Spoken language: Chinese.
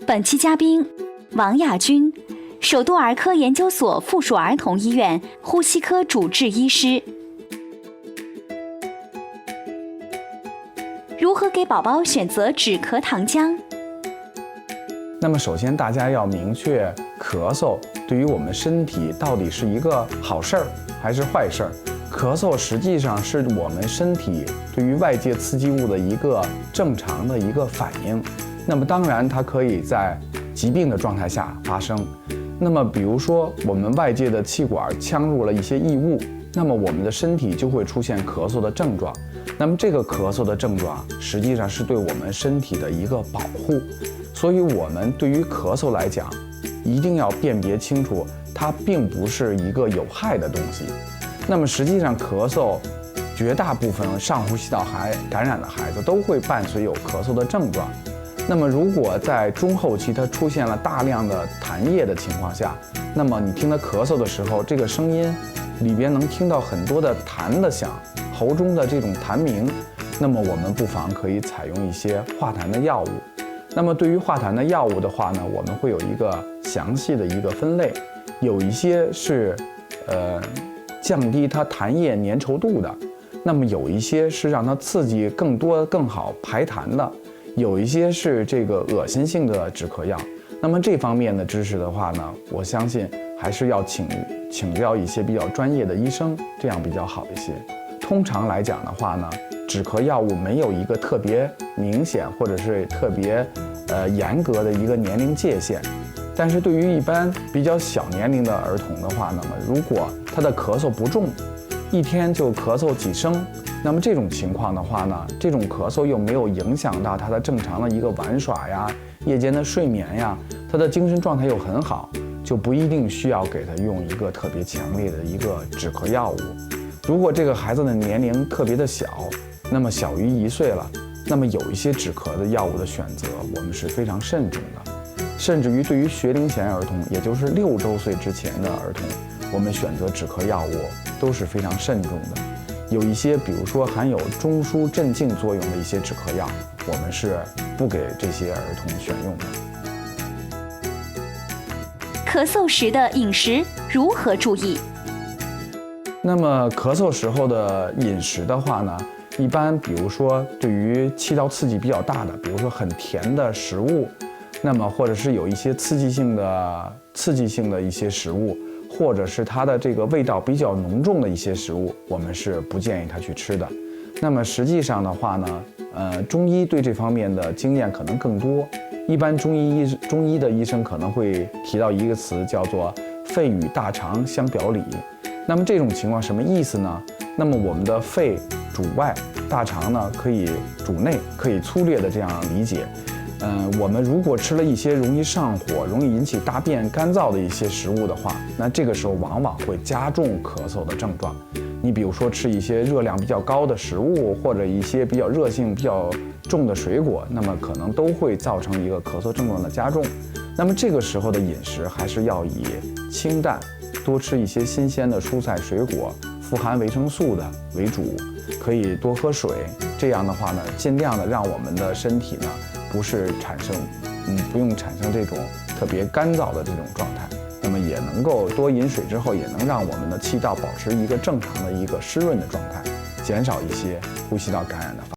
本期嘉宾王亚军，首都儿科研究所附属儿童医院呼吸科主治医师。如何给宝宝选择止咳糖浆？那么首先大家要明确，咳嗽对于我们身体到底是一个好事儿还是坏事儿？咳嗽实际上是我们身体对于外界刺激物的一个正常的一个反应。那么当然它可以在疾病的状态下发生。那么比如说我们外界的气管呛入了一些异物，那么我们的身体就会出现咳嗽的症状。那么这个咳嗽的症状实际上是对我们身体的一个保护。所以我们对于咳嗽来讲，一定要辨别清楚，它并不是一个有害的东西。那么实际上咳嗽，绝大部分上呼吸道感染的孩子都会伴随有咳嗽的症状。那么如果在中后期它出现了大量的痰液的情况下，那么你听他咳嗽的时候，这个声音里边能听到很多的痰的响，喉中的这种痰鸣，那么我们不妨可以采用一些化痰的药物。那么对于化痰的药物的话呢，我们会有一个详细的一个分类，有一些是降低它痰液粘稠度的，那么有一些是让它刺激更多更好排痰的，有一些是这个恶心性的止咳药。那么这方面的知识的话呢，我相信还是要请教一些比较专业的医生，这样比较好一些。通常来讲的话呢，止咳药物没有一个特别明显或者是特别严格的一个年龄界限，但是对于一般比较小年龄的儿童的话，那么如果他的咳嗽不重，一天就咳嗽几声，那么这种情况的话呢，这种咳嗽又没有影响到他的正常的一个玩耍呀、夜间的睡眠呀，他的精神状态又很好，就不一定需要给他用一个特别强烈的一个止咳药物。如果这个孩子的年龄特别的小，那么小于1岁了，那么有一些止咳的药物的选择，我们是非常慎重的。甚至于对于学龄前儿童，也就是6周岁之前的儿童，我们选择止咳药物都是非常慎重的。有一些比如说含有中枢镇静作用的一些止咳药，我们是不给这些儿童选用的。咳嗽时的饮食如何注意？那么咳嗽时候的饮食的话呢，一般比如说对于气道刺激比较大的，比如说很甜的食物，那么或者是有一些刺激性的一些食物，或者是它的这个味道比较浓重的一些食物，我们是不建议他去吃的。那么实际上的话呢，中医对这方面的经验可能更多。一般中医的医生可能会提到一个词，叫做肺与大肠相表里。那么这种情况什么意思呢？那么我们的肺主外，大肠呢可以主内，可以粗略的这样理解。我们如果吃了一些容易上火、容易引起大便干燥的一些食物的话，那这个时候往往会加重咳嗽的症状。你比如说吃一些热量比较高的食物，或者一些比较热性比较重的水果，那么可能都会造成一个咳嗽症状的加重。那么这个时候的饮食还是要以清淡，多吃一些新鲜的蔬菜水果，富含维生素的为主，可以多喝水。这样的话呢，尽量的让我们的身体呢不用产生这种特别干燥的这种状态，那么也能够多饮水之后，也能让我们的气道保持一个正常的一个湿润的状态，减少一些呼吸道感染的发生。